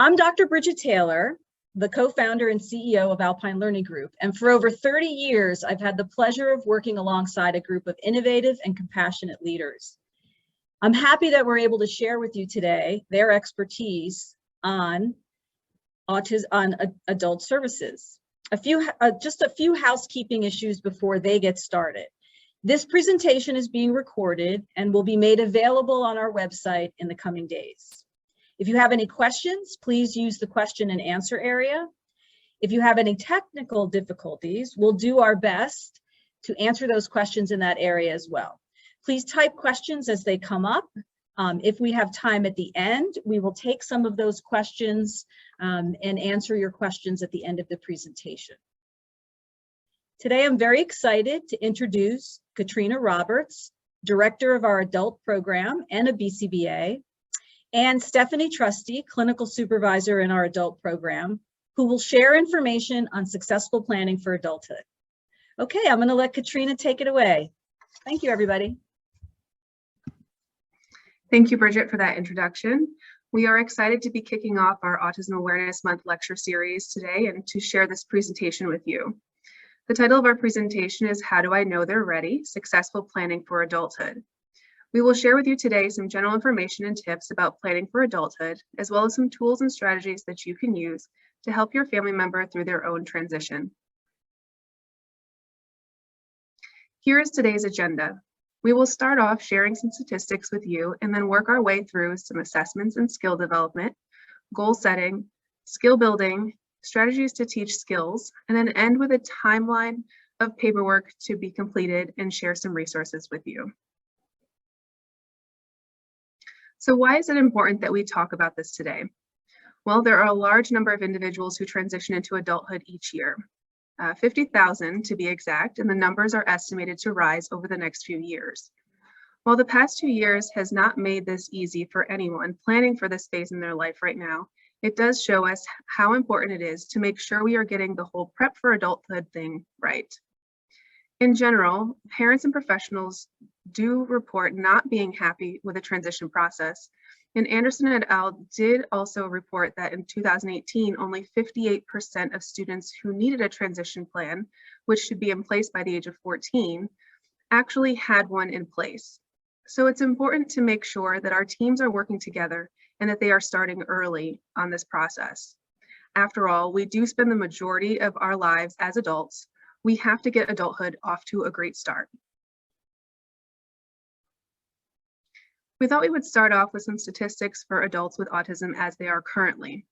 I'm Dr. Bridget Taylor, the co-founder and CEO of Alpine Learning Group. And for over 30 years, I've had the pleasure of working alongside a group of innovative and compassionate leaders. I'm happy that we're able to share with you today their expertise on autism, on adult services. Just a few housekeeping issues before they get started. This presentation is being recorded and will be made available on our website in the coming days. If you have any questions, please use the question and answer area. If you have any technical difficulties, we'll do our best to answer those questions in that area as well. Please type questions as they come up. If we have time at the end, we will take some of those questions and answer your questions at the end of the presentation. Today, I'm very excited to introduce Katrina Roberts, Director of our Adult Program and a BCBA, and Stephanie Trusty, Clinical Supervisor in our Adult Program, who will share information on successful planning for adulthood. Okay, I'm going to let Katrina take it away. Thank you, everybody. Thank you, Bridget, for that introduction. We are excited to be kicking off our Autism Awareness Month lecture series today and to share this presentation with you. The title of our presentation is How Do I Know They're Ready? Successful Planning for Adulthood. We will share with you today some general information and tips about planning for adulthood, as well as some tools and strategies that you can use to help your family member through their own transition. Here is today's agenda. We will start off sharing some statistics with you and then work our way through some assessments and skill development, goal setting, skill building, strategies to teach skills, and then end with a timeline of paperwork to be completed and share some resources with you. So why is it important that we talk about this today? Well, there are a large number of individuals who transition into adulthood each year, 50,000 to be exact, and the numbers are estimated to rise over the next few years. While the past 2 years has not made this easy for anyone planning for this phase in their life right now, it does show us how important it is to make sure we are getting the whole prep for adulthood thing right. In general, parents and professionals do report not being happy with the transition process. And Anderson et al. Did also report that in 2018, only 58% of students who needed a transition plan, which should be in place by the age of 14, actually had one in place. So it's important to make sure that our teams are working together and that they are starting early on this process. After all, we do spend the majority of our lives as adults. We have to get adulthood off to a great start. We thought we would start off with some statistics for adults with autism as they are currently.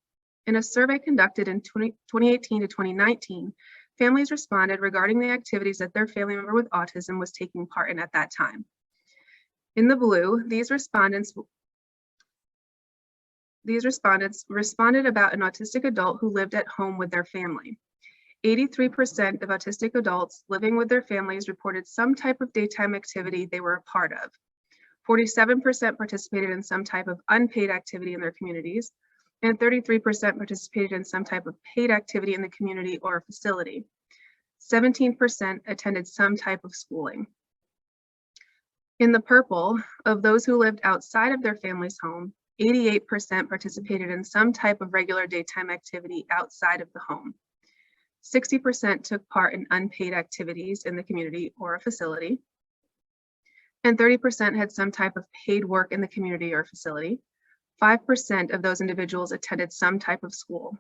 In a survey conducted in 2018 to 2019, families responded regarding the activities that their family member with autism was taking part in at that time. In the blue, these respondents responded about an autistic adult who lived at home with their family. 83% of autistic adults living with their families reported some type of daytime activity they were a part of. 47% participated in some type of unpaid activity in their communities, and 33% participated in some type of paid activity in the community or facility. 17% attended some type of schooling. In the purple, of those who lived outside of their family's home, 88% participated in some type of regular daytime activity outside of the home. 60% took part in unpaid activities in the community or a facility. And 30% had some type of paid work in the community or facility. 5% of those individuals attended some type of school.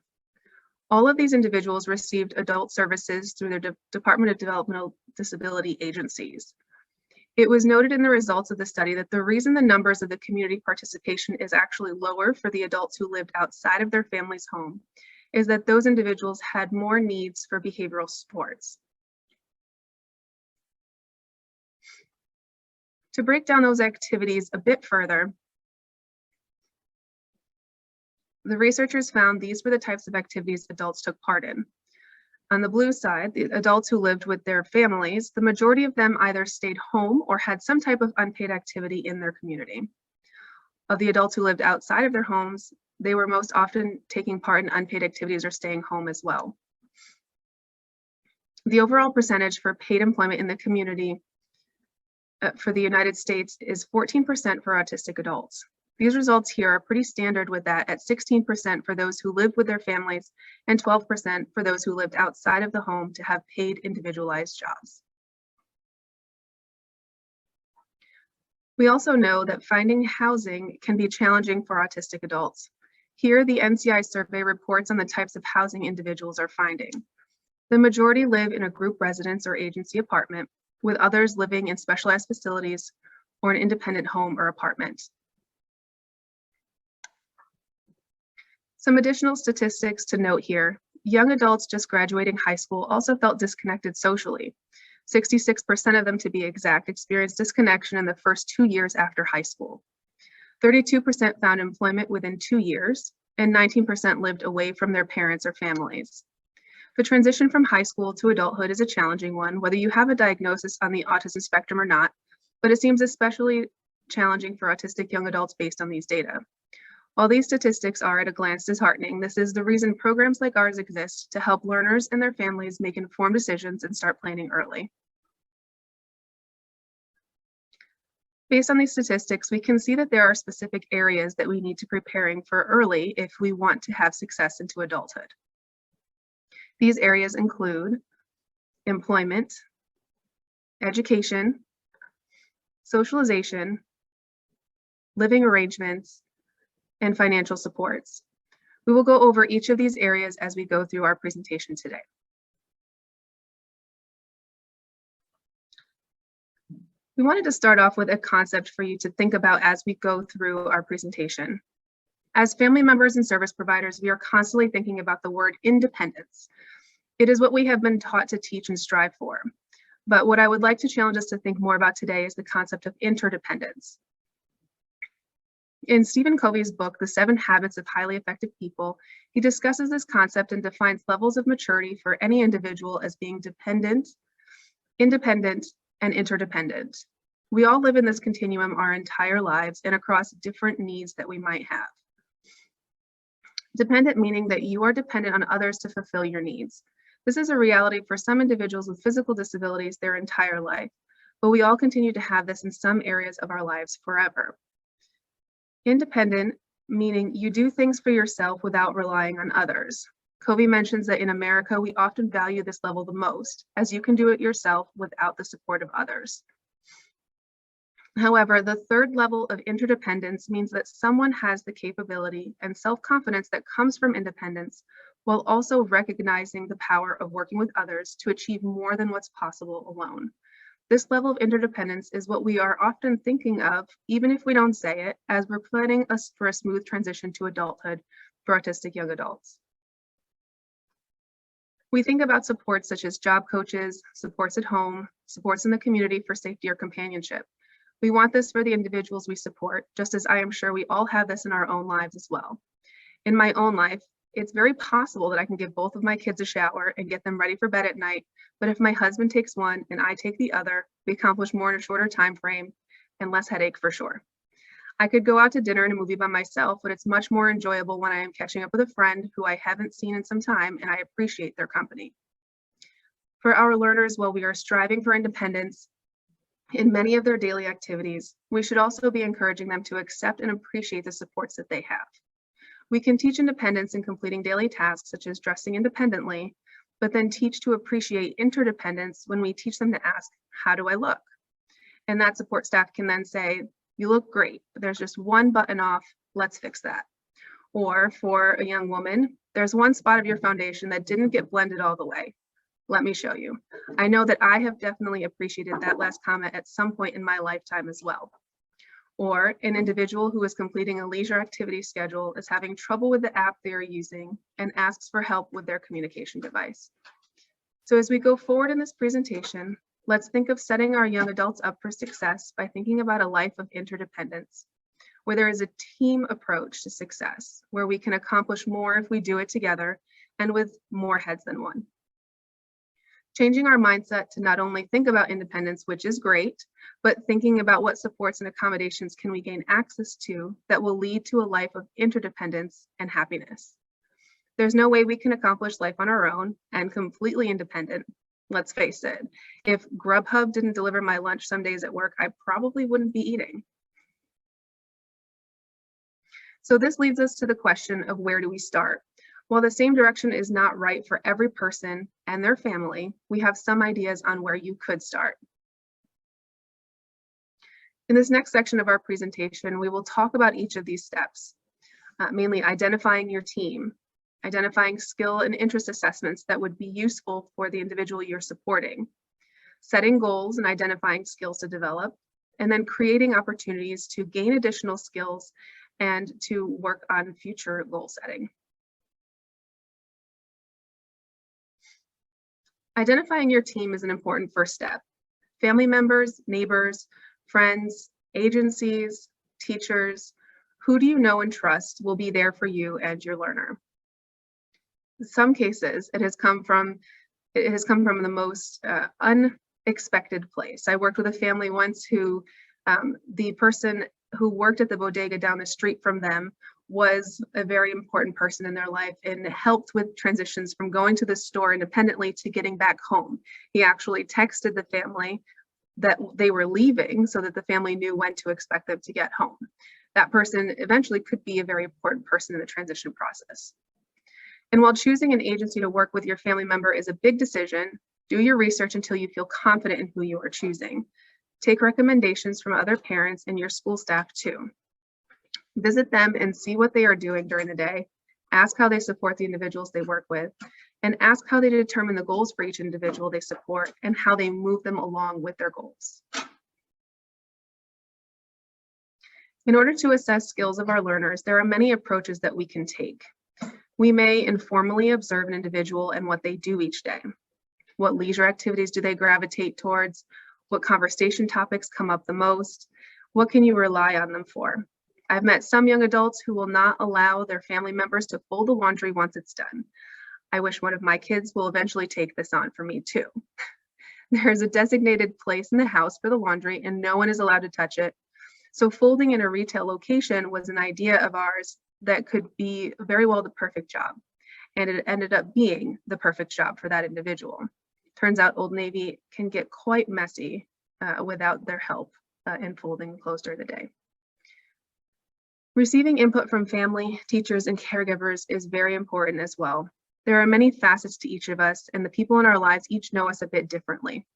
All of these individuals received adult services through their Department of Developmental Disability agencies. It was noted in the results of the study that the reason the numbers of the community participation is actually lower for the adults who lived outside of their family's home is that those individuals had more needs for behavioral supports. To break down those activities a bit further, the researchers found these were the types of activities adults took part in. On the blue side, the adults who lived with their families, the majority of them either stayed home or had some type of unpaid activity in their community. Of the adults who lived outside of their homes, they were most often taking part in unpaid activities or staying home as well. The overall percentage for paid employment in the community for the United States is 14% for autistic adults. These results here are pretty standard with that at 16% for those who lived with their families and 12% for those who lived outside of the home to have paid individualized jobs. We also know that finding housing can be challenging for autistic adults. Here, the NCI survey reports on the types of housing individuals are finding. The majority live in a group residence or agency apartment, with others living in specialized facilities or an independent home or apartment. Some additional statistics to note here. Young adults just graduating high school also felt disconnected socially. 66% of them, to be exact, experienced disconnection in the first 2 years after high school. 32% found employment within 2 years, and 19% lived away from their parents or families. The transition from high school to adulthood is a challenging one, whether you have a diagnosis on the autism spectrum or not, but it seems especially challenging for autistic young adults based on these data. While these statistics are at a glance disheartening, this is the reason programs like ours exist to help learners and their families make informed decisions and start planning early. Based on these statistics, we can see that there are specific areas that we need to be preparing for early if we want to have success into adulthood. These areas include employment, education, socialization, living arrangements, and financial supports. We will go over each of these areas as we go through our presentation today. We wanted to start off with a concept for you to think about as we go through our presentation. As family members and service providers, we are constantly thinking about the word independence. It is what we have been taught to teach and strive for. But what I would like to challenge us to think more about today is the concept of interdependence. In Stephen Covey's book, The 7 Habits of Highly Effective People, he discusses this concept and defines levels of maturity for any individual as being dependent, independent, and interdependent. We all live in this continuum our entire lives and across different needs that we might have. Dependent meaning that you are dependent on others to fulfill your needs. This is a reality for some individuals with physical disabilities their entire life, but we all continue to have this in some areas of our lives forever. Independent, meaning you do things for yourself without relying on others. Covey mentions that in America, we often value this level the most, as you can do it yourself without the support of others. However, the third level of interdependence means that someone has the capability and self-confidence that comes from independence, while also recognizing the power of working with others to achieve more than what's possible alone. This level of interdependence is what we are often thinking of, even if we don't say it, as we're planning for a smooth transition to adulthood for autistic young adults. We think about supports such as job coaches, supports at home, supports in the community for safety or companionship. We want this for the individuals we support, just as I am sure we all have this in our own lives as well. In my own life, it's very possible that I can give both of my kids a shower and get them ready for bed at night, but if my husband takes one and I take the other, we accomplish more in a shorter time frame and less headache for sure. I could go out to dinner and a movie by myself, but it's much more enjoyable when I am catching up with a friend who I haven't seen in some time and I appreciate their company. For our learners, while we are striving for independence in many of their daily activities, we should also be encouraging them to accept and appreciate the supports that they have. We can teach independence in completing daily tasks such as dressing independently, but then teach to appreciate interdependence when we teach them to ask, how do I look? And that support staff can then say, you look great, but there's just one button off, let's fix that. Or for a young woman, there's one spot of your foundation that didn't get blended all the way. Let me show you. I know that I have definitely appreciated that last comment at some point in my lifetime as well. Or an individual who is completing a leisure activity schedule is having trouble with the app they're using and asks for help with their communication device. So as we go forward in this presentation, let's think of setting our young adults up for success by thinking about a life of interdependence, where there is a team approach to success, where we can accomplish more if we do it together and with more heads than one. Changing our mindset to not only think about independence, which is great, but thinking about what supports and accommodations can we gain access to that will lead to a life of interdependence and happiness. There's no way we can accomplish life on our own and completely independent. Let's face it, if Grubhub didn't deliver my lunch some days at work, I probably wouldn't be eating. So this leads us to the question of where do we start? While the same direction is not right for every person and their family, we have some ideas on where you could start. In this next section of our presentation, we will talk about each of these steps, mainly identifying your team, identifying skill and interest assessments that would be useful for the individual you're supporting, setting goals and identifying skills to develop, and then creating opportunities to gain additional skills and to work on future goal setting. Identifying your team is an important first step. Family members, neighbors, friends, agencies, teachers, who do you know and trust will be there for you and your learner? In some cases, it has come from the most unexpected place. I worked with a family once who the person who worked at the bodega down the street from them was a very important person in their life and helped with transitions from going to the store independently to getting back home. He actually texted the family that they were leaving so that the family knew when to expect them to get home. That person eventually could be a very important person in the transition process. And while choosing an agency to work with your family member is a big decision, do your research until you feel confident in who you are choosing. Take recommendations from other parents and your school staff too. Visit them and see what they are doing during the day. Ask how they support the individuals they work with, and ask how they determine the goals for each individual they support and how they move them along with their goals. In order to assess skills of our learners, there are many approaches that we can take. We may informally observe an individual and what they do each day. What leisure activities do they gravitate towards? What conversation topics come up the most? What can you rely on them for? I've met some young adults who will not allow their family members to fold the laundry once it's done. I wish one of my kids will eventually take this on for me too. There is a designated place in the house for the laundry and no one is allowed to touch it. So folding in a retail location was an idea of ours that could be very well the perfect job. And it ended up being the perfect job for that individual. Turns out Old Navy can get quite messy without their help in folding clothes during the day. Receiving input from family, teachers, and caregivers is very important as well. There are many facets to each of us, and the people in our lives each know us a bit differently.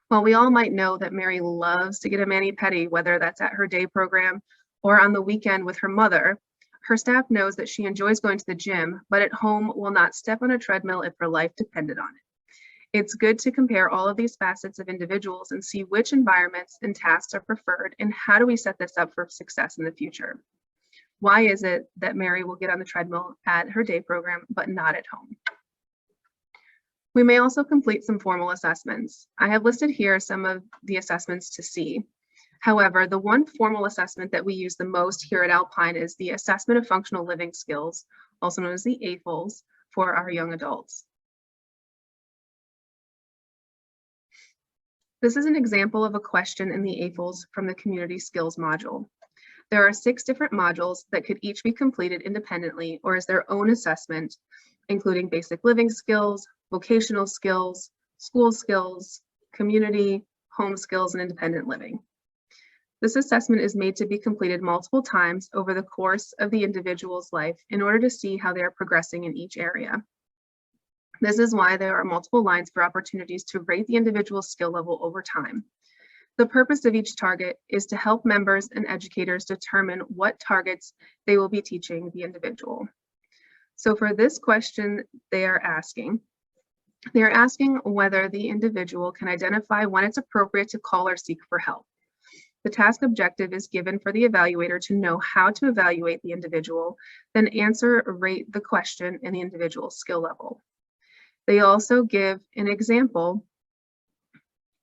While we all might know that Mary loves to get a mani-pedi, whether that's at her day program or on the weekend with her mother, her staff knows that she enjoys going to the gym, but at home will not step on a treadmill if her life depended on it. It's good to compare all of these facets of individuals and see which environments and tasks are preferred and how do we set this up for success in the future. Why is it that Mary will get on the treadmill at her day program, but not at home? We may also complete some formal assessments. I have listed here some of the assessments to see. However, the one formal assessment that we use the most here at Alpine is the Assessment of Functional Living Skills, also known as the AFLS, for our young adults. This is an example of a question in the AFLS from the Community Skills module. There are 6 different modules that could each be completed independently or as their own assessment, including basic living skills, vocational skills, school skills, community, home skills, and independent living. This assessment is made to be completed multiple times over the course of the individual's life in order to see how they are progressing in each area. This is why there are multiple lines for opportunities to rate the individual's skill level over time. The purpose of each target is to help members and educators determine what targets they will be teaching the individual. So for this question, they are asking whether the individual can identify when it's appropriate to call or seek for help. The task objective is given for the evaluator to know how to evaluate the individual, then answer or rate the question in the individual's skill level. They also give an example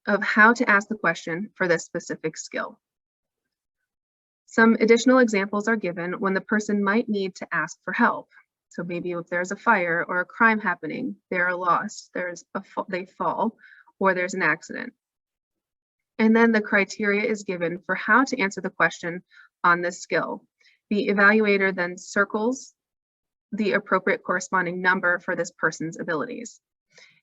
of how to ask the question for this specific skill. Some additional examples are given when the person might need to ask for help. So maybe if there's a fire or a crime happening, they are lost, they fall, or there's an accident. And then the criteria is given for how to answer the question on this skill. The evaluator then circles the appropriate corresponding number for this person's abilities.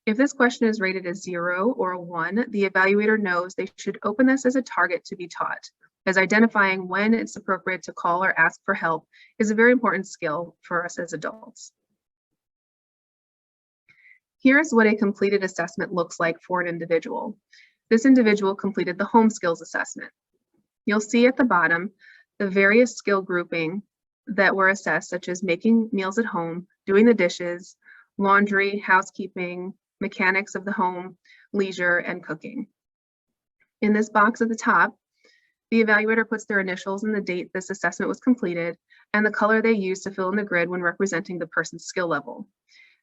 If this question is rated as 0 or a 1, the evaluator knows they should open this as a target to be taught. as identifying when it's appropriate to call or ask for help is a very important skill for us as adults. Here's what a completed assessment looks like for an individual. This individual completed the home skills assessment. You'll see at the bottom the various skill grouping that were assessed, such as making meals at home, doing the dishes, laundry, housekeeping, mechanics of the home, leisure, and cooking. In this box at the top, the evaluator puts their initials and the date this assessment was completed and the color they use to fill in the grid when representing the person's skill level.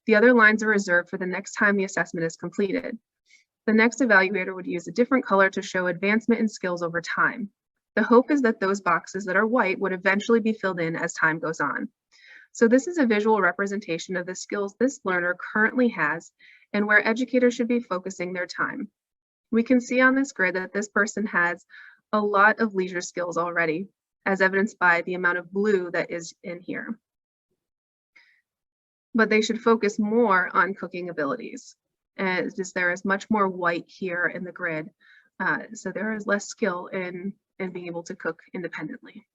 The other lines are reserved for the next time the assessment is completed. The next evaluator would use a different color to show advancement in skills over time. The hope is that those boxes that are white would eventually be filled in as time goes on. So this is a visual representation of the skills this learner currently has and where educators should be focusing their time. We can see on this grid that this person has a lot of leisure skills already, as evidenced by the amount of blue that is in here. But they should focus more on cooking abilities, as there is much more white here in the grid. So there is less skill in being able to cook independently.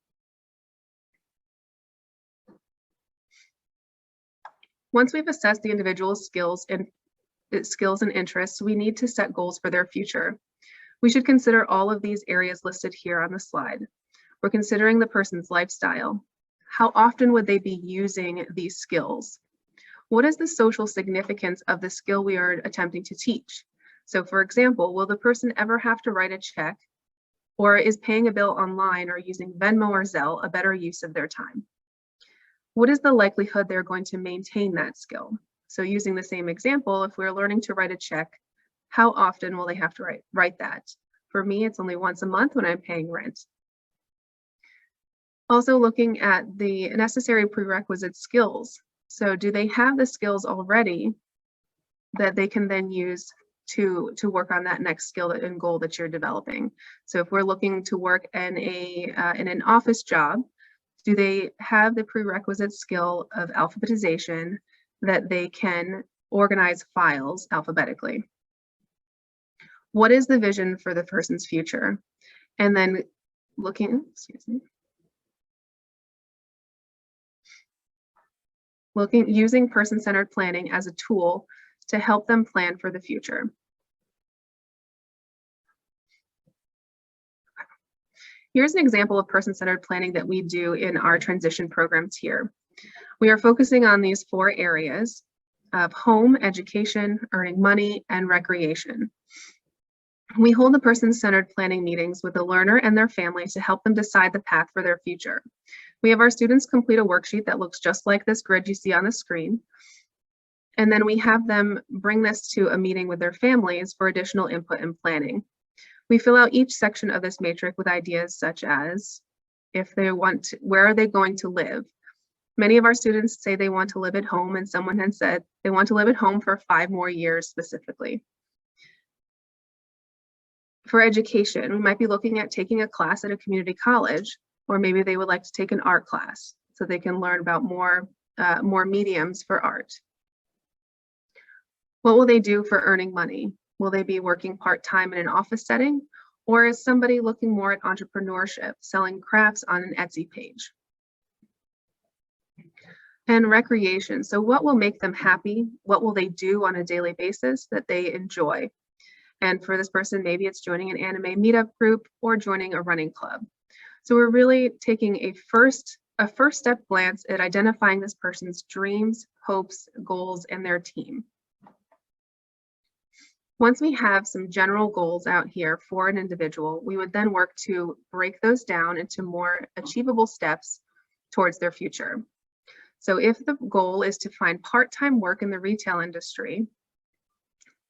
Once we've assessed the individual's skills and interests, we need to set goals for their future. We should consider all of these areas listed here on the slide. We're considering the person's lifestyle. How often would they be using these skills? What is the social significance of the skill we are attempting to teach? So for example, will the person ever have to write a check, or is paying a bill online or using Venmo or Zelle a better use of their time? What is the likelihood they're going to maintain that skill? So using the same example, if we're learning to write a check, how often will they have to write that? For me, it's only once a month when I'm paying rent. Also looking at the necessary prerequisite skills. So do they have the skills already that they can then use to work on that next skill and goal that you're developing? So if we're looking to work in an office job, do they have the prerequisite skill of alphabetization that they can organize files alphabetically? What is the vision for the person's future? And then using person-centered planning as a tool to help them plan for the future. Here's an example of person-centered planning that we do in our transition programs here. We are focusing on these 4 areas of home, education, earning money, and recreation. We hold the person-centered planning meetings with the learner and their family to help them decide the path for their future. We have our students complete a worksheet that looks just like this grid you see on the screen. And then we have them bring this to a meeting with their families for additional input and planning. We fill out each section of this matrix with ideas such as, if they want to, where are they going to live? Many of our students say they want to live at home, and someone had said they want to live at home for 5 more years specifically. For education, we might be looking at taking a class at a community college, or maybe they would like to take an art class so they can learn about more mediums for art. What will they do for earning money? Will they be working part-time in an office setting, or is somebody looking more at entrepreneurship, selling crafts on an Etsy page? And recreation, so what will make them happy? What will they do on a daily basis that they enjoy? And for this person, maybe it's joining an anime meetup group or joining a running club. So we're really taking a first step glance at identifying this person's dreams, hopes, goals, and their team. Once we have some general goals out here for an individual, we would then work to break those down into more achievable steps towards their future. So if the goal is to find part-time work in the retail industry,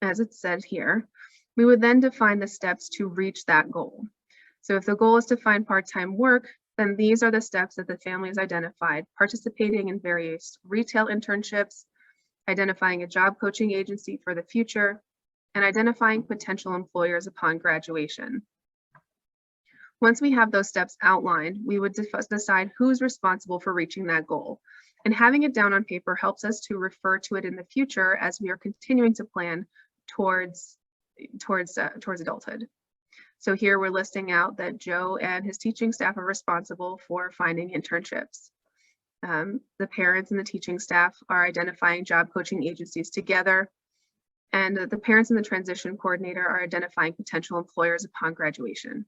as it said here, we would then define the steps to reach that goal. So if the goal is to find part-time work, then these are the steps that the family has identified: participating in various retail internships, identifying a job coaching agency for the future, and identifying potential employers upon graduation. Once we have those steps outlined, we would decide who's responsible for reaching that goal. And having it down on paper helps us to refer to it in the future as we are continuing to plan towards adulthood. So here we're listing out that Joe and his teaching staff are responsible for finding internships. The parents and the teaching staff are identifying job coaching agencies together, and the parents and the transition coordinator are identifying potential employers upon graduation.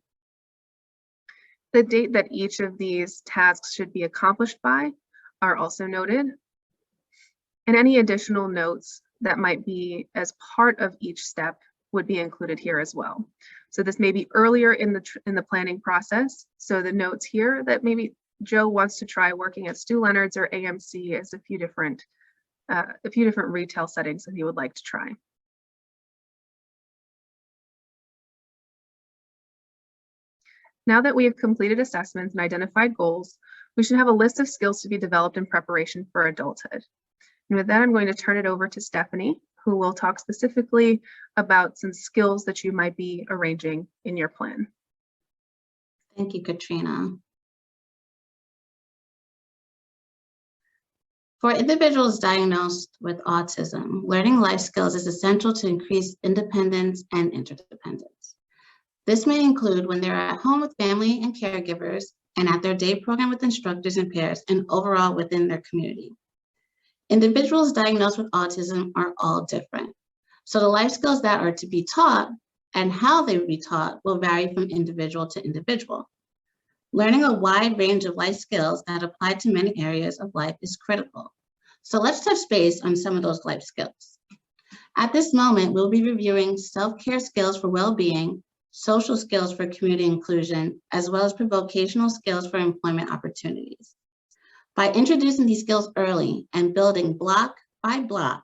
The date that each of these tasks should be accomplished by are also noted, and any additional notes that might be as part of each step would be included here as well. So this may be earlier in the planning process. So the notes here that maybe Joe wants to try working at Stu Leonard's or AMC as a few different retail settings that he would like to try. Now that we have completed assessments and identified goals, we should have a list of skills to be developed in preparation for adulthood. And with that, I'm going to turn it over to Stephanie, who will talk specifically about some skills that you might be arranging in your plan. Thank you, Katrina. For individuals diagnosed with autism, learning life skills is essential to increase independence and interdependence. This may include when they're at home with family and caregivers, and at their day program with instructors and peers, and overall within their community. Individuals diagnosed with autism are all different. So the life skills that are to be taught and how they will be taught will vary from individual to individual. Learning a wide range of life skills that apply to many areas of life is critical. So let's touch base on some of those life skills. At this moment, we'll be reviewing self-care skills for well-being, social skills for community inclusion, as well as vocational skills for employment opportunities. By introducing these skills early and building block by block,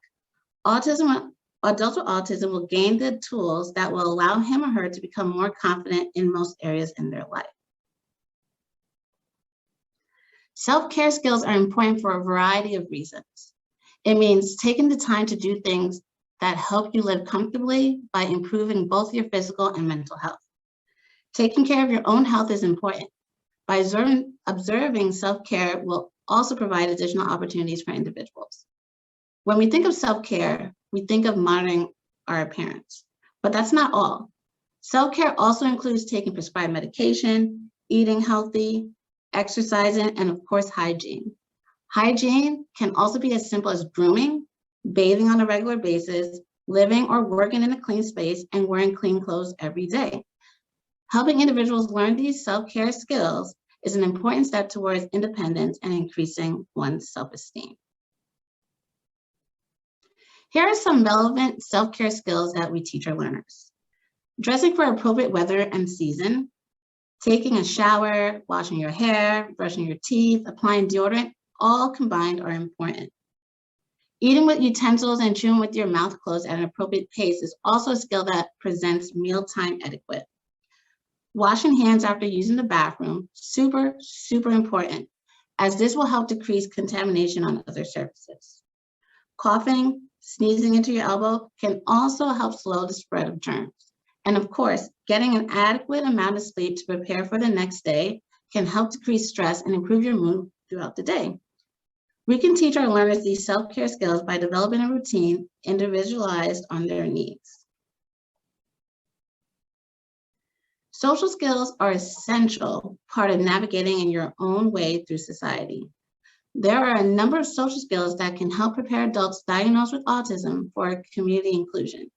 adults with autism will gain the tools that will allow him or her to become more confident in most areas in their life. Self-care skills are important for a variety of reasons. It means taking the time to do things that help you live comfortably by improving both your physical and mental health. Taking care of your own health is important. By observing self-care will also provide additional opportunities for individuals. When we think of self-care, we think of monitoring our appearance, but that's not all. Self-care also includes taking prescribed medication, eating healthy, exercising, and of course, hygiene. Hygiene can also be as simple as grooming, bathing on a regular basis, living or working in a clean space, and wearing clean clothes every day. Helping individuals learn these self-care skills is an important step towards independence and increasing one's self-esteem. Here are some relevant self-care skills that we teach our learners. Dressing for appropriate weather and season, taking a shower, washing your hair, brushing your teeth, applying deodorant, all combined are important. Eating with utensils and chewing with your mouth closed at an appropriate pace is also a skill that presents mealtime etiquette. Washing hands after using the bathroom, super important, as this will help decrease contamination on other surfaces. Coughing, sneezing into your elbow can also help slow the spread of germs. And of course, getting an adequate amount of sleep to prepare for the next day can help decrease stress and improve your mood throughout the day. We can teach our learners these self-care skills by developing a routine individualized on their needs. Social skills are an essential part of navigating in your own way through society. There are a number of social skills that can help prepare adults diagnosed with autism for community inclusion.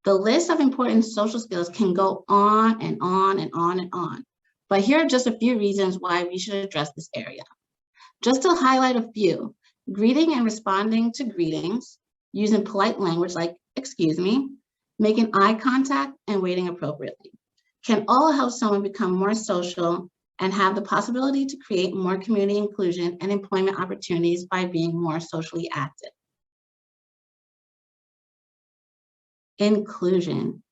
The list of important social skills can go on and on and on and on, but here are just a few reasons why we should address this area. Just to highlight a few, greeting and responding to greetings, using polite language like excuse me, making eye contact, and waiting appropriately can all help someone become more social and have the possibility to create more community inclusion and employment opportunities by being more socially active. Inclusion.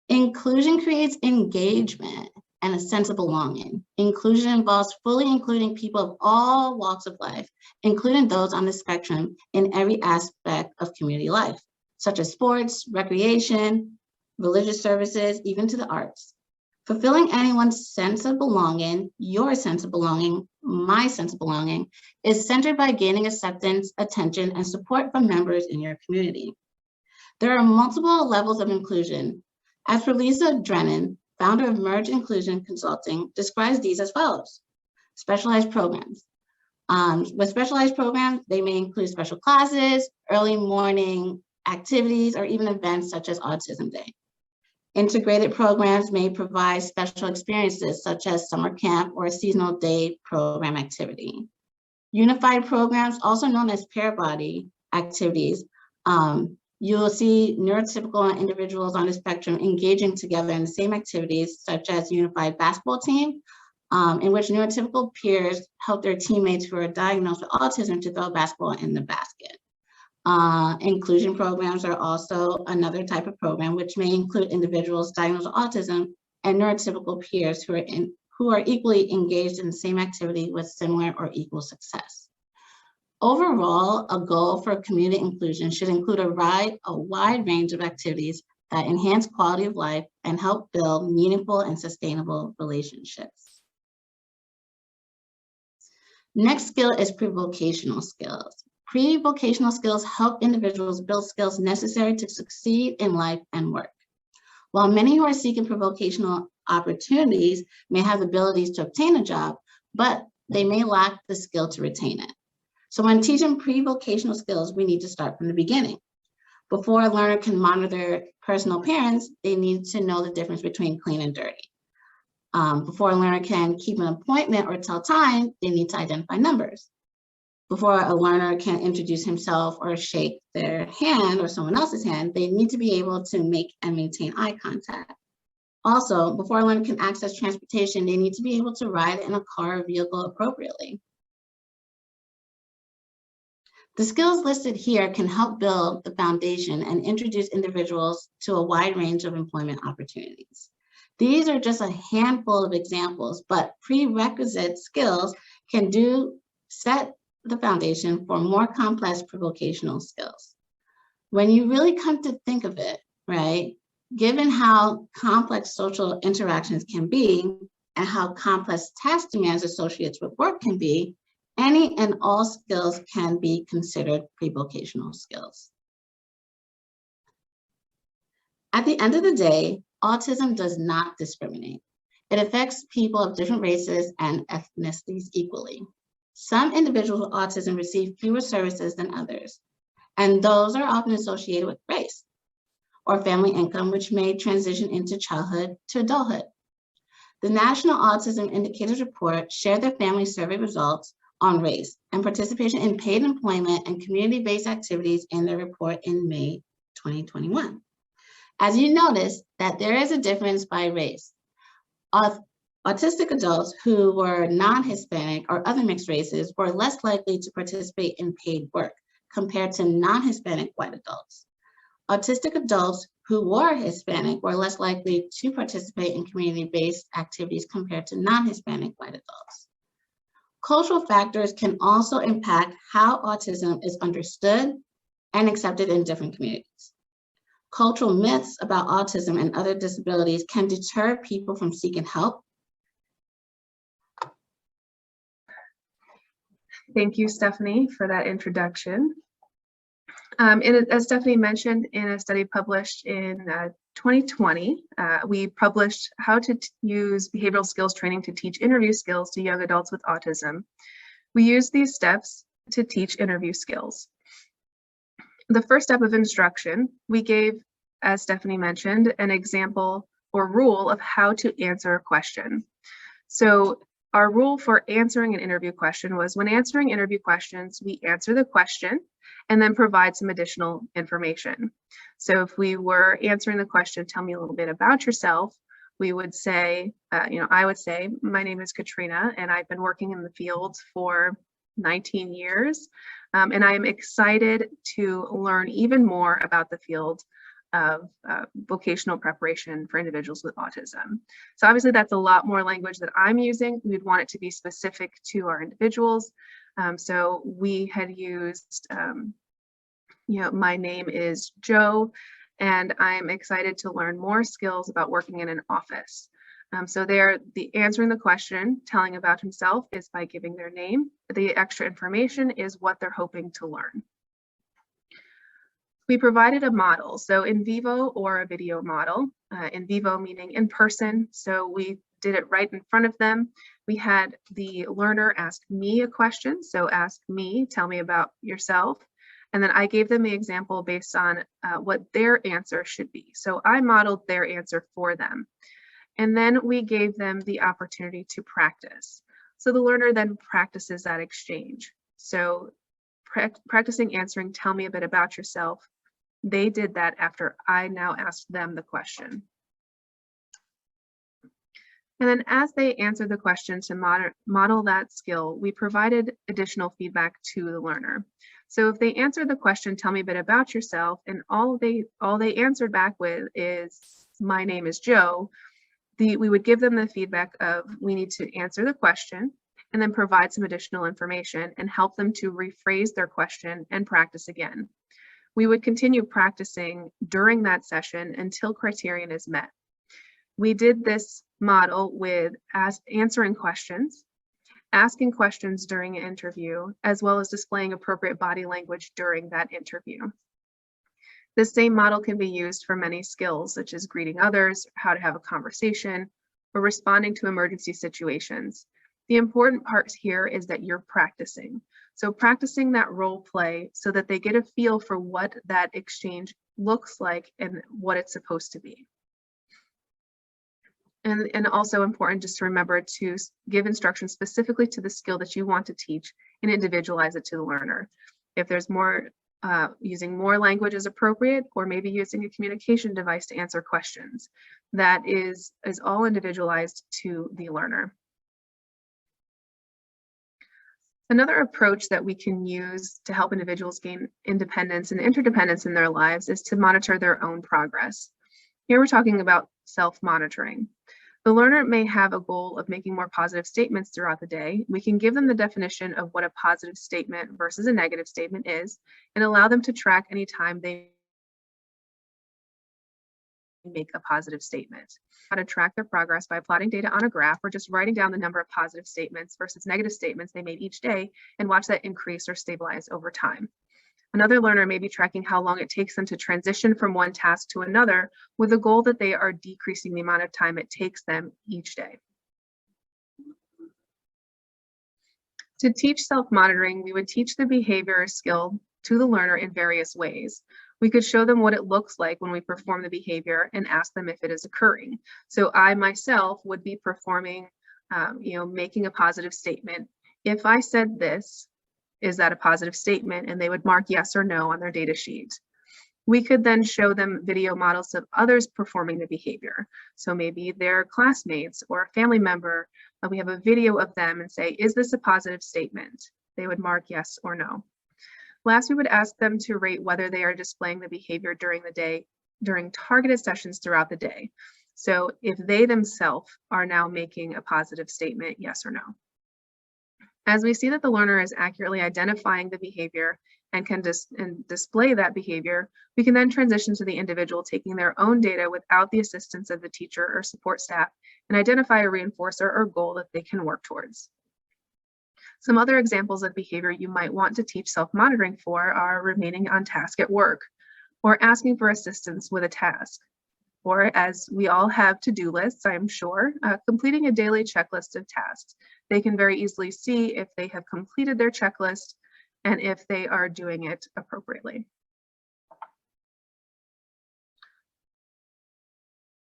Inclusion creates engagement and a sense of belonging. Inclusion involves fully including people of all walks of life, including those on the spectrum in every aspect of community life, such as sports, recreation, religious services, even to the arts. Fulfilling anyone's sense of belonging, your sense of belonging, my sense of belonging, is centered by gaining acceptance, attention, and support from members in your community. There are multiple levels of inclusion. As for Lisa Drennan, founder of Merge Inclusion Consulting, describes these as follows. Specialized programs. With specialized programs, they may include special classes, early morning activities, or even events such as Autism Day. Integrated programs may provide special experiences such as summer camp or a seasonal day program activity. Unified programs, also known as pair body activities, you will see neurotypical individuals on the spectrum engaging together in the same activities, such as unified basketball team, in which neurotypical peers help their teammates who are diagnosed with autism to throw a basketball in the basket. Inclusion programs are also another type of program, which may include individuals diagnosed with autism and neurotypical peers who are equally engaged in the same activity with similar or equal success. Overall, a goal for community inclusion should include a wide range of activities that enhance quality of life and help build meaningful and sustainable relationships. Next skill is pre-vocational skills. Pre-vocational skills help individuals build skills necessary to succeed in life and work. While many who are seeking pre-vocational opportunities may have the abilities to obtain a job, but they may lack the skill to retain it. So when teaching pre-vocational skills, we need to start from the beginning. Before a learner can monitor their personal appearance, they need to know the difference between clean and dirty. Before a learner can keep an appointment or tell time, they need to identify numbers. Before a learner can introduce himself or shake their hand or someone else's hand, they need to be able to make and maintain eye contact. Also, before a learner can access transportation, they need to be able to ride in a car or vehicle appropriately. The skills listed here can help build the foundation and introduce individuals to a wide range of employment opportunities. These are just a handful of examples, but prerequisite skills can set the foundation for more complex pre-vocational skills. When you really come to think of it, right, given how complex social interactions can be and how complex task demands associated with work can be, any and all skills can be considered pre-vocational skills. At the end of the day, autism does not discriminate. It affects people of different races and ethnicities equally. Some individuals with autism receive fewer services than others, and those are often associated with race or family income, which may transition into childhood to adulthood. The National Autism Indicators Report shared their family survey results on race and participation in paid employment and community-based activities in their report in May 2021. As you notice that there is a difference by race. Autistic adults who were non-Hispanic or other mixed races were less likely to participate in paid work compared to non-Hispanic white adults. Autistic adults who were Hispanic were less likely to participate in community-based activities compared to non-Hispanic white adults. Cultural factors can also impact how autism is understood and accepted in different communities. Cultural myths about autism and other disabilities can deter people from seeking help. Thank you, Stephanie, for that introduction. As Stephanie mentioned, in a study published in 2020, we published how to use behavioral skills training to teach interview skills to young adults with autism. We use these steps to teach interview skills. The first step of instruction, we gave, as Stephanie mentioned, an example or rule of how to answer a question. So our rule for answering an interview question was, when answering interview questions, we answer the question and then provide some additional information. So if we were answering the question, tell me a little bit about yourself, we would say, I would say, my name is Katrina and I've been working in the field for 19 years. And I am excited to learn even more about the field of vocational preparation for individuals with autism. So obviously that's a lot more language that I'm using. We'd want it to be specific to our individuals. So we had used, my name is Joe, and I'm excited to learn more skills about working in an office. So there, the answering the question, telling about himself, is by giving their name. The extra information is what they're hoping to learn. We provided a model, so in vivo or a video model. in vivo, meaning in person. So we did it right in front of them. We had the learner ask me a question. So ask me, tell me about yourself. And then I gave them the example based on what their answer should be. So I modeled their answer for them. And then we gave them the opportunity to practice. So the learner then practices that exchange. So practicing answering, tell me a bit about yourself. They did that after I now asked them the question. And then as they answered the question to model that skill, we provided additional feedback to the learner. So if they answered the question, tell me a bit about yourself, and all they answered back with is, my name is Joe, we would give them the feedback of, we need to answer the question and then provide some additional information and help them to rephrase their question and practice again. We would continue practicing during that session until criterion is met. We did this model with answering questions, asking questions during an interview, as well as displaying appropriate body language during that interview. The same model can be used for many skills, such as greeting others, how to have a conversation, or responding to emergency situations. The important part here is that you're practicing. So practicing that role play so that they get a feel for what that exchange looks like and what it's supposed to be. And also important just to remember to give instruction specifically to the skill that you want to teach and individualize it to the learner. If there's more, using more language is appropriate, or maybe using a communication device to answer questions. That is all individualized to the learner. Another approach that we can use to help individuals gain independence and interdependence in their lives is to monitor their own progress. Here we're talking about self-monitoring. The learner may have a goal of making more positive statements throughout the day. We can give them the definition of what a positive statement versus a negative statement is and allow them to track any time they make a positive statement. How to track their progress by plotting data on a graph or just writing down the number of positive statements versus negative statements they made each day and watch that increase or stabilize over time. Another learner may be tracking how long it takes them to transition from one task to another with the goal that they are decreasing the amount of time it takes them each day. To teach self-monitoring, we would teach the behavior skill to the learner in various ways. We could show them what it looks like when we perform the behavior and ask them if it is occurring. So I myself would be performing, making a positive statement. If I said this, is that a positive statement? And they would mark yes or no on their data sheet. We could then show them video models of others performing the behavior. So maybe their classmates or a family member, we have a video of them and say, is this a positive statement? They would mark yes or no. Last, we would ask them to rate whether they are displaying the behavior during the day, during targeted sessions throughout the day. So if they themselves are now making a positive statement, yes or no. As we see that the learner is accurately identifying the behavior and can display that behavior, we can then transition to the individual taking their own data without the assistance of the teacher or support staff and identify a reinforcer or goal that they can work towards. Some other examples of behavior you might want to teach self-monitoring for are remaining on task at work, or asking for assistance with a task, or as we all have to-do lists, I'm sure, completing a daily checklist of tasks. They can very easily see if they have completed their checklist and if they are doing it appropriately.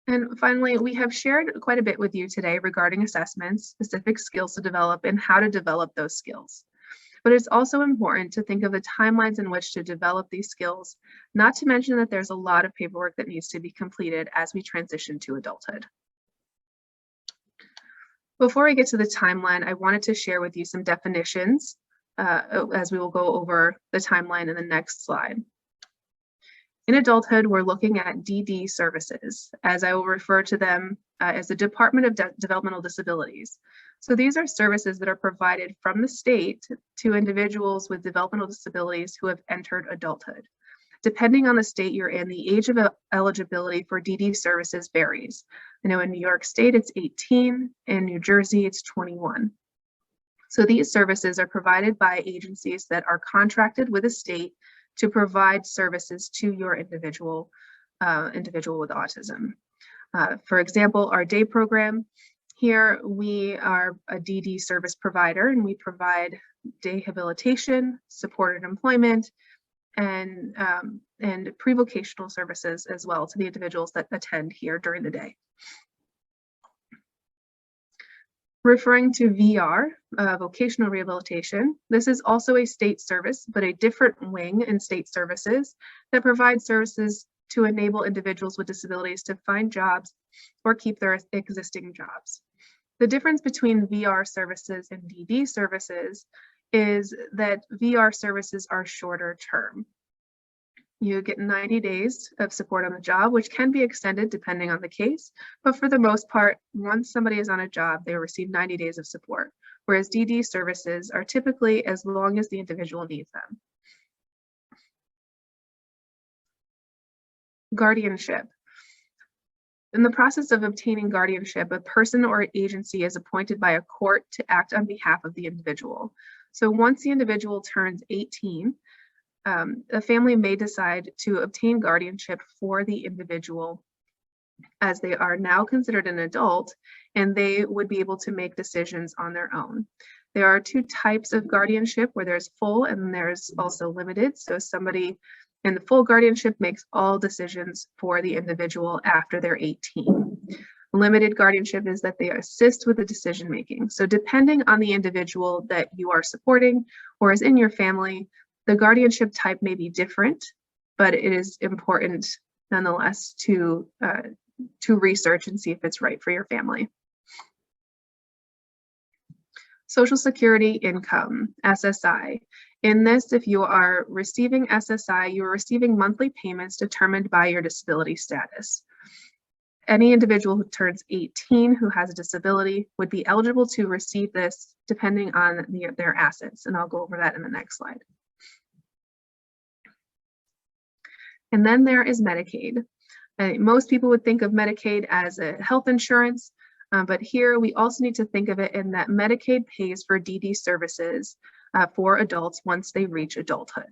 And finally, we have shared quite a bit with you today regarding assessments, specific skills to develop, and how to develop those skills. But it's also important to think of the timelines in which to develop these skills, not to mention that there's a lot of paperwork that needs to be completed as we transition to adulthood. Before I get to the timeline, I wanted to share with you some definitions as we will go over the timeline in the next slide. In adulthood, we're looking at DD services, as I will refer to them as the Department of Developmental Disabilities. So these are services that are provided from the state to individuals with developmental disabilities who have entered adulthood. Depending on the state you're in, the age of eligibility for DD services varies. I know in New York State, it's 18, in New Jersey, it's 21. So these services are provided by agencies that are contracted with a state to provide services to your individual with autism. For example, our day program, here we are a DD service provider, and we provide day rehabilitation, supported employment, and pre-vocational services as well to the individuals that attend here during the day. Referring to VR, vocational rehabilitation, this is also a state service, but a different wing in state services that provides services to enable individuals with disabilities to find jobs or keep their existing jobs. The difference between VR services and DD services is that VR services are shorter term. You get 90 days of support on the job, which can be extended depending on the case. But for the most part, once somebody is on a job, they receive 90 days of support, whereas DD services are typically as long as the individual needs them. Guardianship. In the process of obtaining guardianship, a person or agency is appointed by a court to act on behalf of the individual. So once the individual turns 18, a family may decide to obtain guardianship for the individual, as they are now considered an adult, and they would be able to make decisions on their own. There are two types of guardianship, where there's full and there's also limited. So somebody in the full guardianship makes all decisions for the individual after they're 18. Limited guardianship is that they assist with the decision making. So depending on the individual that you are supporting or is in your family, the guardianship type may be different, but it is important nonetheless to research and see if it's right for your family. Social Security income, SSI. In this, if you are receiving SSI, you are receiving monthly payments determined by your disability status. Any individual who turns 18 who has a disability would be eligible to receive this depending on their assets, and I'll go over that in the next slide. And then there is Medicaid. Most people would think of Medicaid as a health insurance, but here we also need to think of it in that Medicaid pays for DD services for adults once they reach adulthood.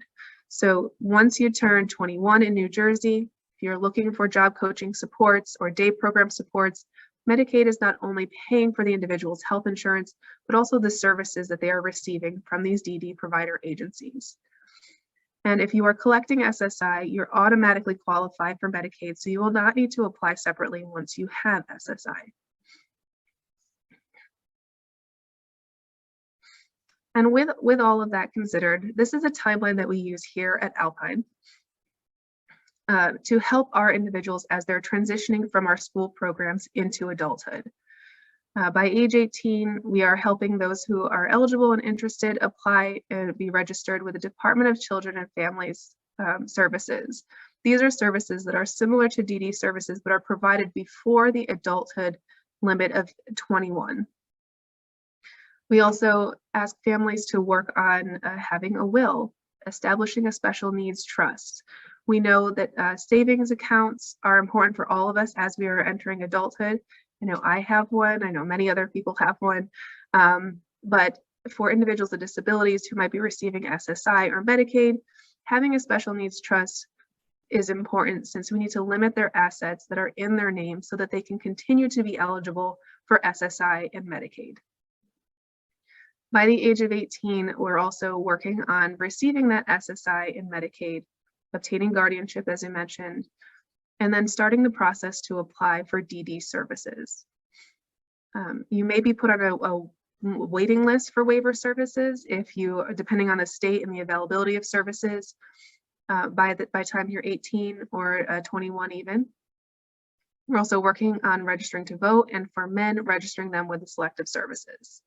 So once you turn 21 in New Jersey, if you're looking for job coaching supports or day program supports, Medicaid is not only paying for the individual's health insurance, but also the services that they are receiving from these DD provider agencies. And if you are collecting SSI, you're automatically qualified for Medicaid, so you will not need to apply separately once you have SSI. And with all of that considered, this is a timeline that we use here at Alpine to help our individuals as they're transitioning from our school programs into adulthood. By age 18, we are helping those who are eligible and interested apply and be registered with the Department of Children and Families Services. These are services that are similar to DD services, but are provided before the adulthood limit of 21. We also ask families to work on having a will, establishing a special needs trust. We know that savings accounts are important for all of us as we are entering adulthood. I know I have one, I know many other people have one, but for individuals with disabilities who might be receiving SSI or Medicaid, having a special needs trust is important, since we need to limit their assets that are in their name so that they can continue to be eligible for SSI and Medicaid. By the age of 18, we're also working on receiving that SSI and Medicaid, obtaining guardianship, as I mentioned, and then starting the process to apply for DD services. You may be put on a waiting list for waiver services if you, depending on the state and the availability of services, by the time you're 18 or 21 even. We're also working on registering to vote, and for men, registering them with the selective services.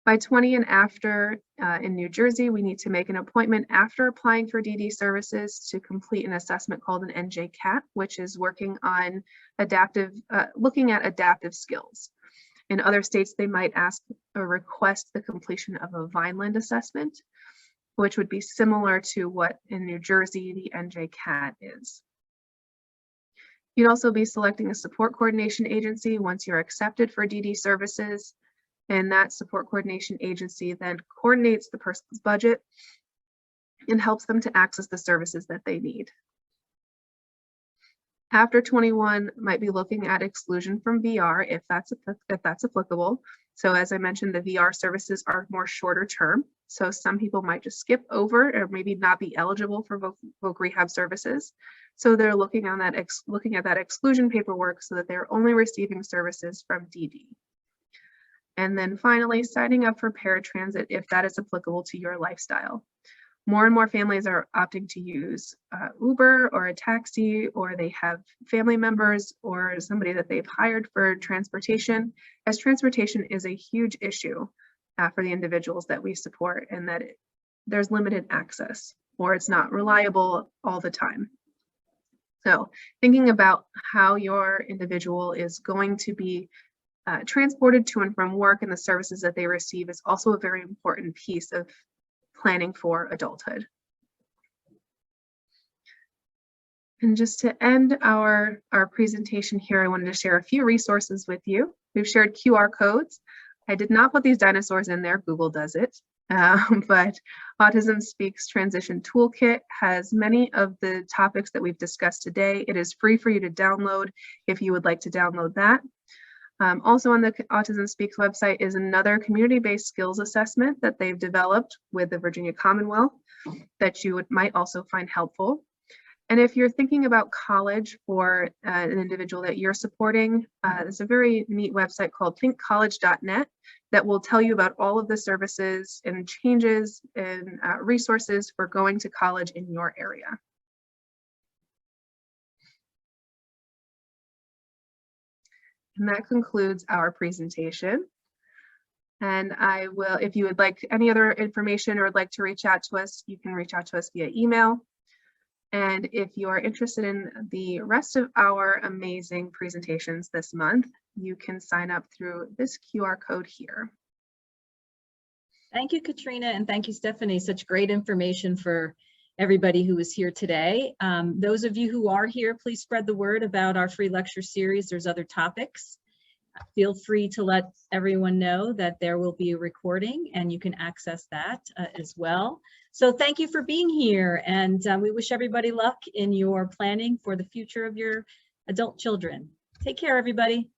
By 20 and after in New Jersey, we need to make an appointment after applying for DD services to complete an assessment called an NJCAT, which is working on looking at adaptive skills. In other states, they might ask or request the completion of a Vineland assessment, which would be similar to what in New Jersey the NJCAT is. You'd also be selecting a support coordination agency once you're accepted for DD services. And that support coordination agency then coordinates the person's budget and helps them to access the services that they need. After 21, might be looking at exclusion from VR if that's applicable. So as I mentioned, the VR services are more shorter term. So some people might just skip over or maybe not be eligible for voc rehab services. So they're looking at that exclusion paperwork so that they're only receiving services from DD. And then finally, signing up for paratransit if that is applicable to your lifestyle. More and more families are opting to use Uber or a taxi, or they have family members or somebody that they've hired for transportation, as transportation is a huge issue for the individuals that we support, and that there's limited access or it's not reliable all the time. So thinking about how your individual is going to be transported to and from work and the services that they receive is also a very important piece of planning for adulthood. And just to end our presentation here, I wanted to share a few resources with you. We've shared QR codes. I did not put these dinosaurs in there, Google does it. But Autism Speaks Transition Toolkit has many of the topics that we've discussed today. It is free for you to download if you would like to download that. Also on the Autism Speaks website is another community-based skills assessment that they've developed with the Virginia Commonwealth that you might also find helpful. And if you're thinking about college for an individual that you're supporting, there's a very neat website called thinkcollege.net that will tell you about all of the services and changes and resources for going to college in your area. And that concludes our presentation. And I will, if you would like any other information or would like to reach out to us, you can reach out to us via email. And if you are interested in the rest of our amazing presentations this month, you can sign up through this QR code here. Thank you, Katrina, and thank you, Stephanie. Such great information for everybody who is here today. Those of you who are here, please spread the word about our free lecture series. There's other topics. Feel free to let everyone know that there will be a recording and you can access that as well. So thank you for being here, and we wish everybody luck in your planning for the future of your adult children. Take care, everybody.